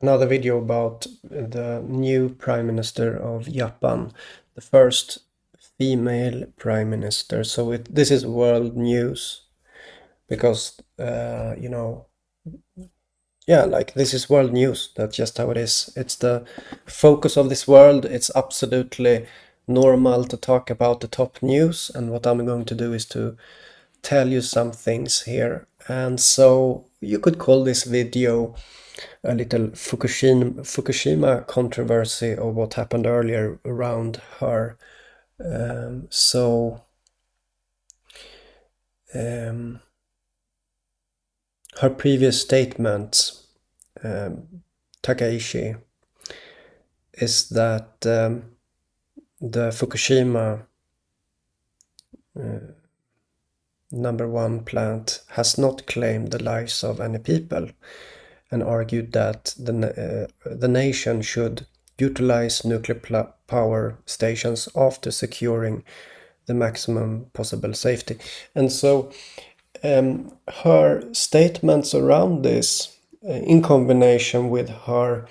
another video about the new Prime Minister of Japan, the first female Prime Minister. So this is world news because, yeah, like this is world news. That's just how it is. It's the focus of this world. It's absolutely normal to talk about the top news. And what I'm going to do is to tell you some things here. And so you could call this video a little Fukushima controversy of what happened earlier around her. Her previous statements, Takaishi, is that the Fukushima #1 plant has not claimed the lives of any people, and argued that the nation should utilize nuclear power stations after securing the maximum possible safety. And so her statements around this, in combination with her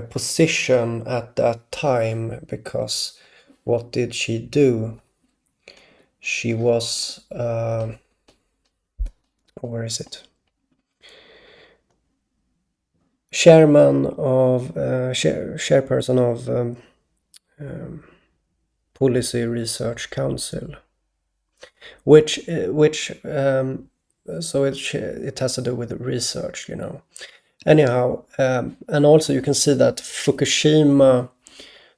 position at that time, because what did she do? She was, where is it? Chairperson of Policy Research Council, which so it has to do with research, Anyhow, and also you can see that Fukushima.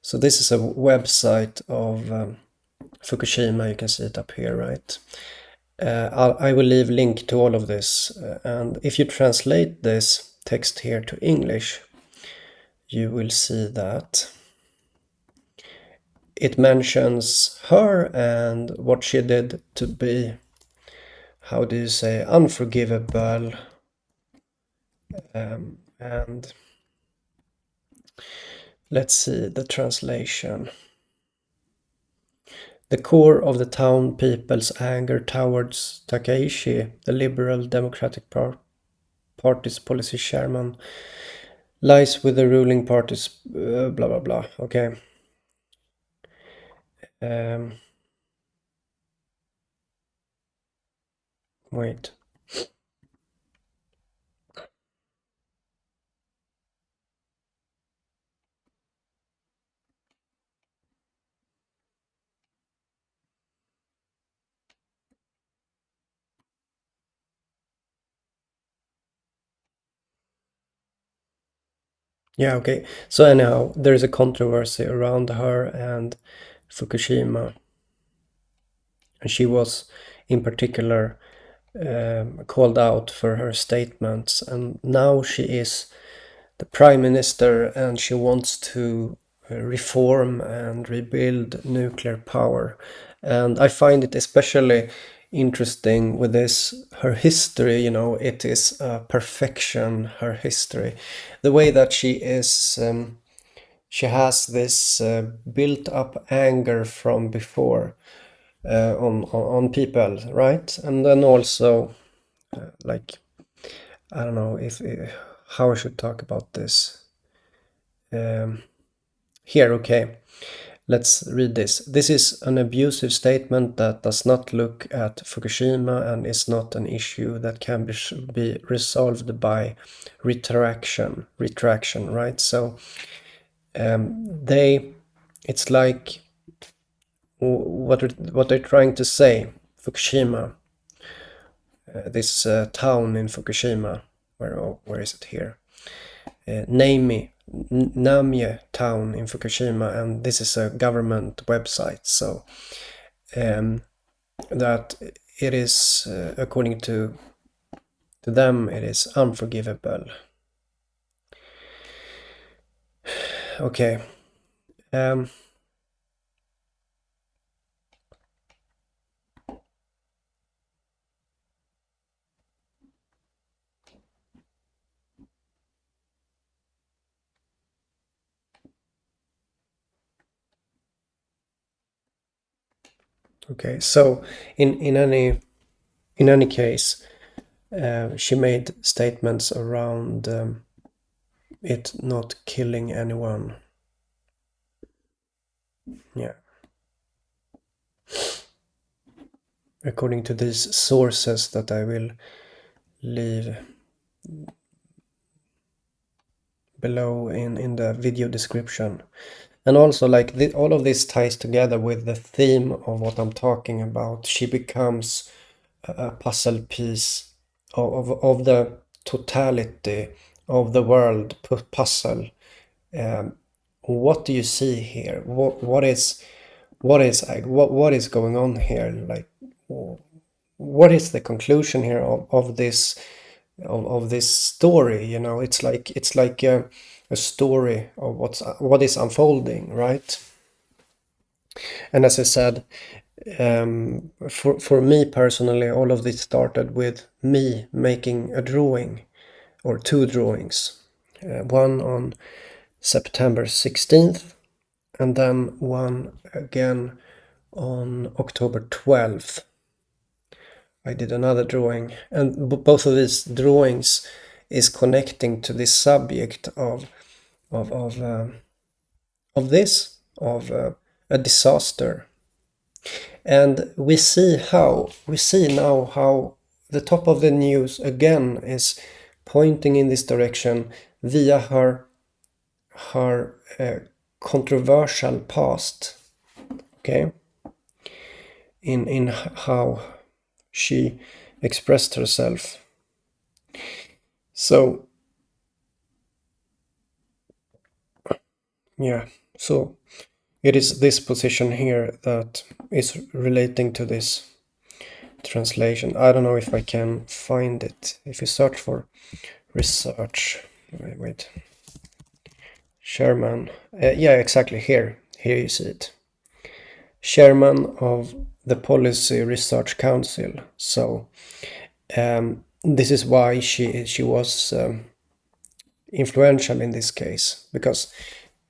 So this is a website of Fukushima. You can see it up here, right? I will leave link to all of this, and if you translate this text here to English, you will see that it mentions her and what she did to be, how do you say, unforgivable, and let's see the translation. The core of the town people's anger towards Takaishi, the Liberal Democratic Party's policy chairman, lies with the ruling party's blah blah blah. Okay. Wait. Yeah, okay. So anyhow, there is a controversy around her and Fukushima. And she was, in particular, called out for her statements. And now she is the prime minister, and she wants to reform and rebuild nuclear power. And I find it especially interesting with this, her history, it is perfection, her history. The way that she is, she has this built up anger from before on people, right? And then also, like, I don't know if how I should talk about this. Here, okay. Let's read this. This is an abusive statement that does not look at Fukushima and is not an issue that can be resolved by retraction, right? So it's like what they're trying to say, Fukushima, this town in Fukushima, where is it here? Namie town in Fukushima, and this is a government website, so that it is, according to them, it is unforgivable. Okay. Okay, so in any case, she made statements around it not killing anyone. Yeah. According to these sources that I will leave below in the video description. And also, like, all of this ties together with the theme of what I'm talking about. She becomes a puzzle piece of the totality of the world puzzle. What do you see here? What is going on here? Like, what is the conclusion here of this story? You know, it's like a story of what is unfolding, right? And as I said, for me personally, all of this started with me making a drawing or two drawings, one on September 16th and then one again on October 12th. I did another drawing, and both of these drawings is connecting to this subject of of um, of a disaster. And we see now how the top of the news again is pointing in this direction via her controversial past. Okay, in how she expressed herself. So yeah, so it is this position here that is relating to this translation. I don't know if I can find it. If you search for research, wait. Chairman, yeah, exactly here. Here you see it. Chairman of the Policy Research Council. So this is why she was influential in this case, because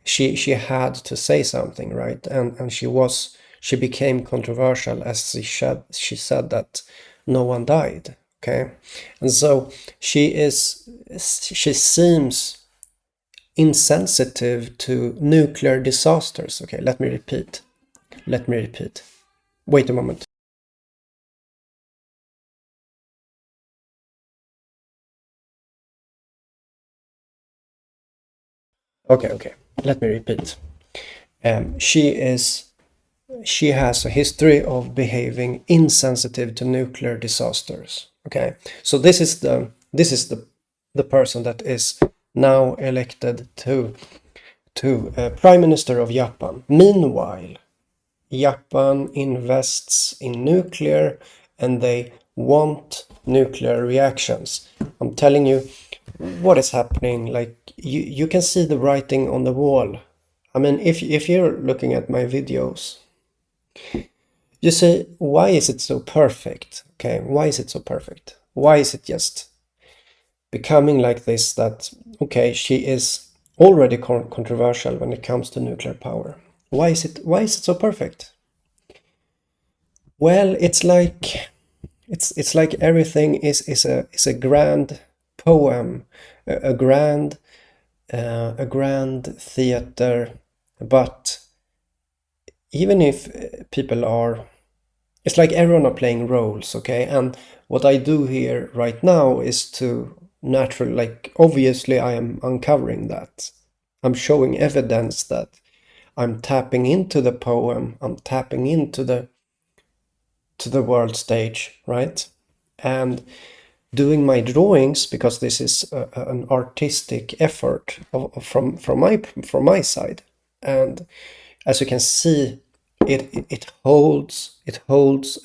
she had to say something, right? And she became controversial as she said that no one died. Okay, and so she seems insensitive to nuclear disasters. Okay, let me repeat. Wait a moment. Okay. Let me repeat. She has a history of behaving insensitive to nuclear disasters. Okay, so this is the person that is now elected to Prime Minister of Japan. Meanwhile, Japan invests in nuclear and they want nuclear reactions. I'm telling you what is happening. Like, you can see the writing on the wall. I mean, if you're looking at my videos, you say, why is it so perfect? Okay, why is it so perfect? Why is it just becoming like this that, okay, she is already controversial when it comes to nuclear power? Why is it so perfect? Well, it's like everything is a grand poem, a grand theater, but even if people are, it's like everyone are playing roles, okay? And what I do here right now is to naturally, like, obviously I am uncovering that. I'm showing evidence that I'm tapping into the poem, I'm tapping into the world stage, right? And doing my drawings, because this is an artistic effort from my side, and as you can see, it holds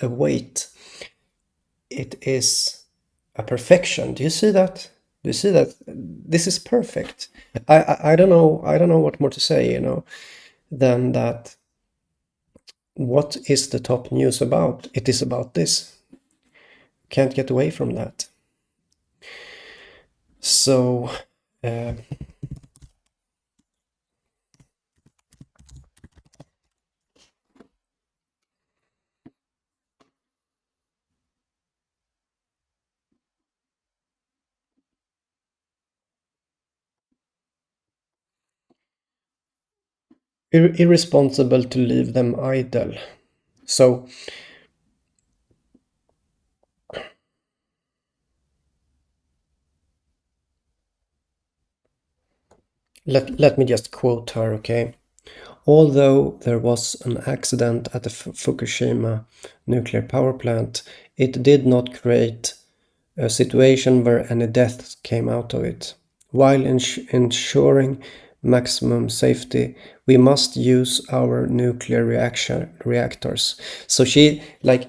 a weight. It is a perfection. Do you see that? Do you see that? This is perfect. I don't know what more to say, than that. What is the top news about? It is about this. Can't get away from that. So uh, irresponsible to leave them idle. So let me just quote her, okay? Although there was an accident at the Fukushima nuclear power plant, it did not create a situation where any deaths came out of it. While ensuring maximum safety, we must use our nuclear reactors. So she, like,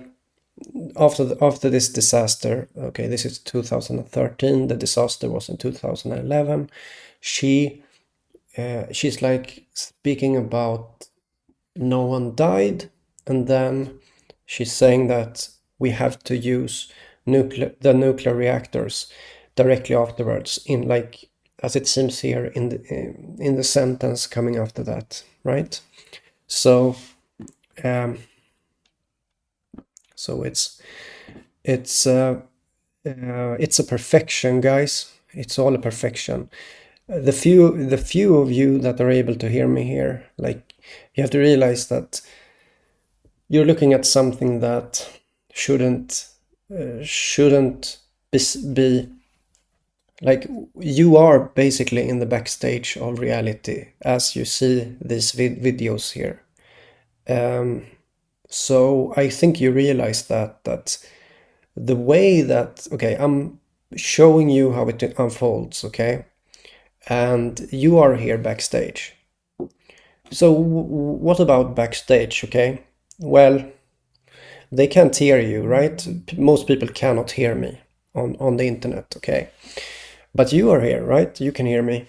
after this disaster, okay, this is 2013, the disaster was in 2011, she's like speaking about no one died, and then she's saying that we have to use the nuclear reactors directly afterwards, in, like, as it seems here in the sentence coming after that, right? So um, so it's a perfection, guys. It's all a perfection. The few of you that are able to hear me here, like, you have to realize that you're looking at something that shouldn't be like, you are basically in the backstage of reality as you see these videos here. So I think you realize that the way that, okay, I'm showing you how it unfolds, okay, and you are here backstage. So what about backstage, okay? Well, they can't hear you, right? Most people cannot hear me on the internet, okay? But you are here, right? You can hear me.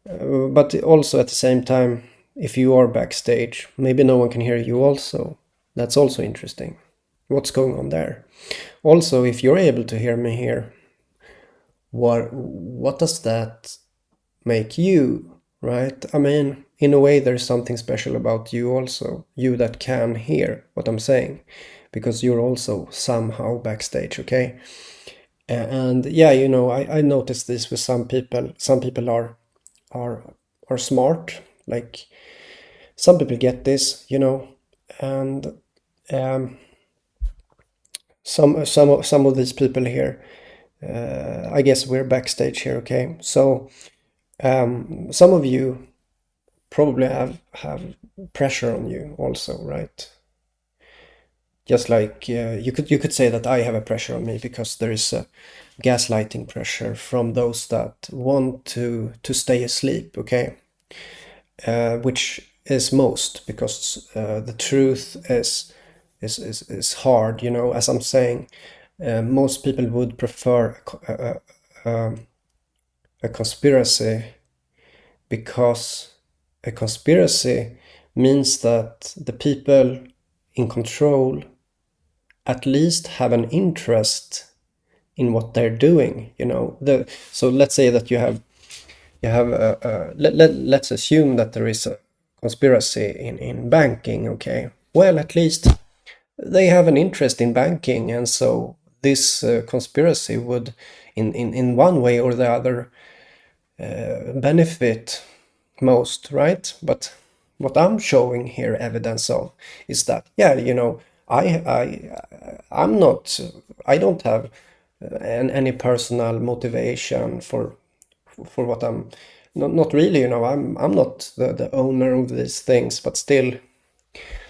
But also at the same time, if you are backstage, maybe no one can hear you also. That's also interesting. What's going on there? Also, if you're able to hear me here, what does that make you, right? I mean, in a way, there's something special about you also, you that can hear what I'm saying, because you're also somehow backstage, okay? And yeah, I noticed this with some people. Some people are are smart, like, some people get this, and um, some of these people here, I guess we're backstage here, okay? So some of you probably have pressure on you also, right? Just like you could say that I have a pressure on me because there is a gaslighting pressure from those that want to stay asleep, okay? Which is most, because the truth is hard, as I'm saying. Most people would prefer a conspiracy, because a conspiracy means that the people in control at least have an interest in what they're doing. So let's say that let's assume that there is a conspiracy in banking, okay? Well, at least they have an interest in banking, and so this conspiracy would, in one way or the other, benefit most, right? But what I'm showing here evidence of is that, yeah, I'm not, I don't have any personal motivation for what I'm, not really, I'm not the owner of these things, but still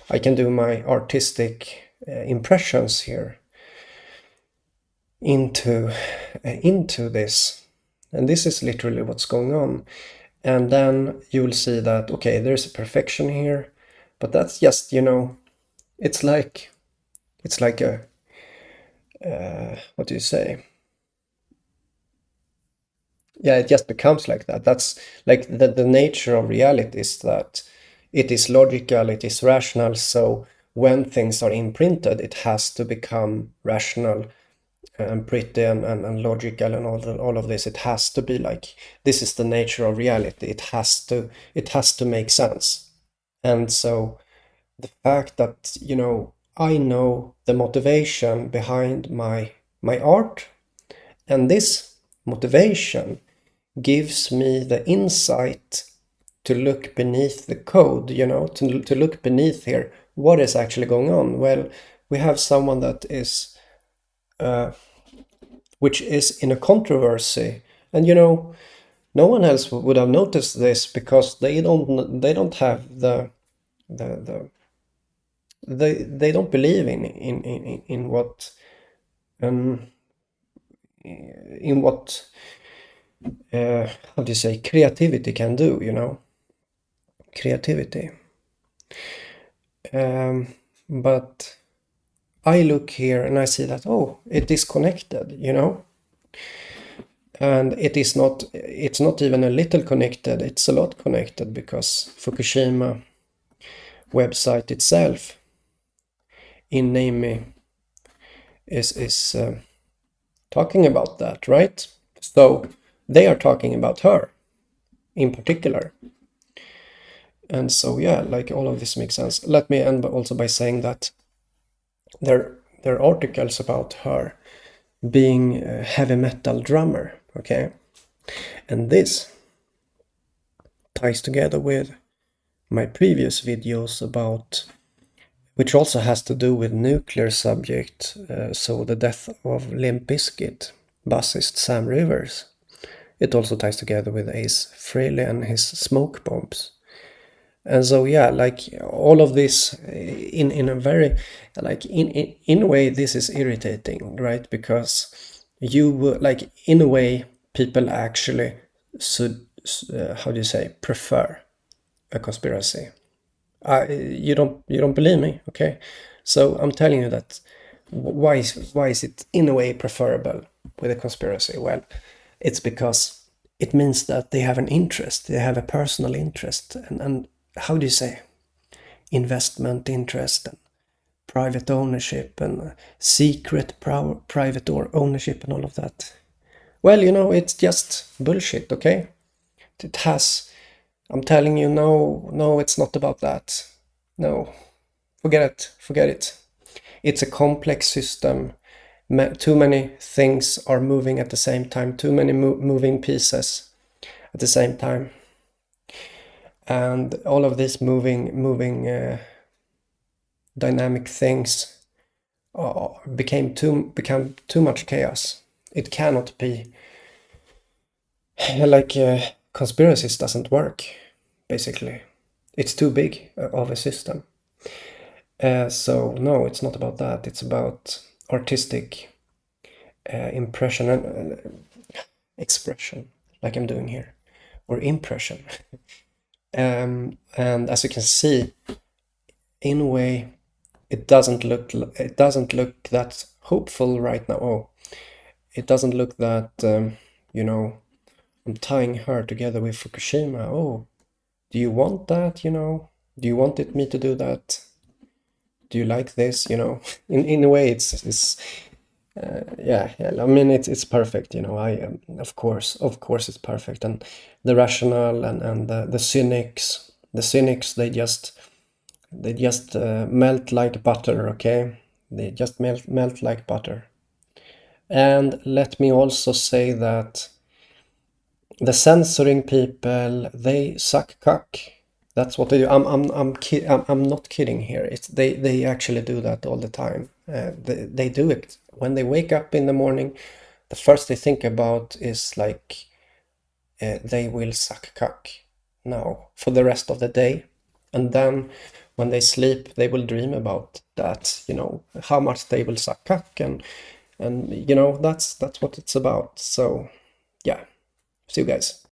I can do my artistic impressions here into this. And this is literally what's going on. And then you will see that, okay, there's a perfection here, but that's just, it's like a what do you say? Yeah, it just becomes like that. That's like the nature of reality, is that it is logical, it is rational. So when things are imprinted, it has to become rational and pretty and logical, and all of this. It has to be like, this is the nature of reality. It has to make sense. And so the fact that, I know the motivation behind my art, and this motivation gives me the insight to look beneath the code, you know, to look beneath here. What is actually going on? Well, we have someone that is, which is in a controversy, and you know, no one else would have noticed this because they don't have the they don't believe in what in what how do you say, creativity can do, you know, creativity. But I look here and I see that, oh, it is connected, you know, and it's not even a little connected, it's a lot connected, because Fukushima website itself in Name is talking about that, right? So they are talking about her in particular. And so, yeah, like all of this makes sense. Let me end also by saying that there are articles about her being a heavy metal drummer, okay? And this ties together with my previous videos about, which also has to do with nuclear subject, so the death of Limp Bizkit bassist Sam Rivers. It also ties together with Ace Frehley and his smoke bombs. And so, yeah, like all of this in a very, like in a way, this is irritating, right? Because you like, in a way, people actually should, how do you say, prefer a conspiracy. You don't believe me, okay? So I'm telling you that why is it in a way preferable with a conspiracy? Well, it's because it means that they have an interest, they have a personal interest, and how do you say, investment interest and private ownership and secret private ownership and all of that. Well, you know, it's just bullshit, okay? It has, I'm telling you, no, it's not about that. No, forget it. It's a complex system. Too many things are moving at the same time, too many moving pieces at the same time. And all of these moving dynamic things became too much chaos. It cannot be like conspiracies doesn't work, basically. It's too big of a system. So no, it's not about that. It's about artistic impression and expression, like I'm doing here, or impression. And as you can see, in a way, it doesn't look that hopeful right now. Oh, it doesn't look that you know, I'm tying her together with Fukushima. Oh, do you want that? You know, do you want me to do that? Do you like this? You know, in a way, it's yeah. I mean, it's perfect. You know, of course it's perfect. And the rational and the cynics, they just melt like butter. Okay, they just melt like butter. And let me also say that the censoring people, they suck cock. That's what they do. I'm not kidding here. They actually do that all the time. They do it when they wake up in the morning. The first they think about is like they will suck cock now for the rest of the day, and then when they sleep, they will dream about that. You know, how much they will suck cock, and you know, that's what it's about. So yeah, see you guys.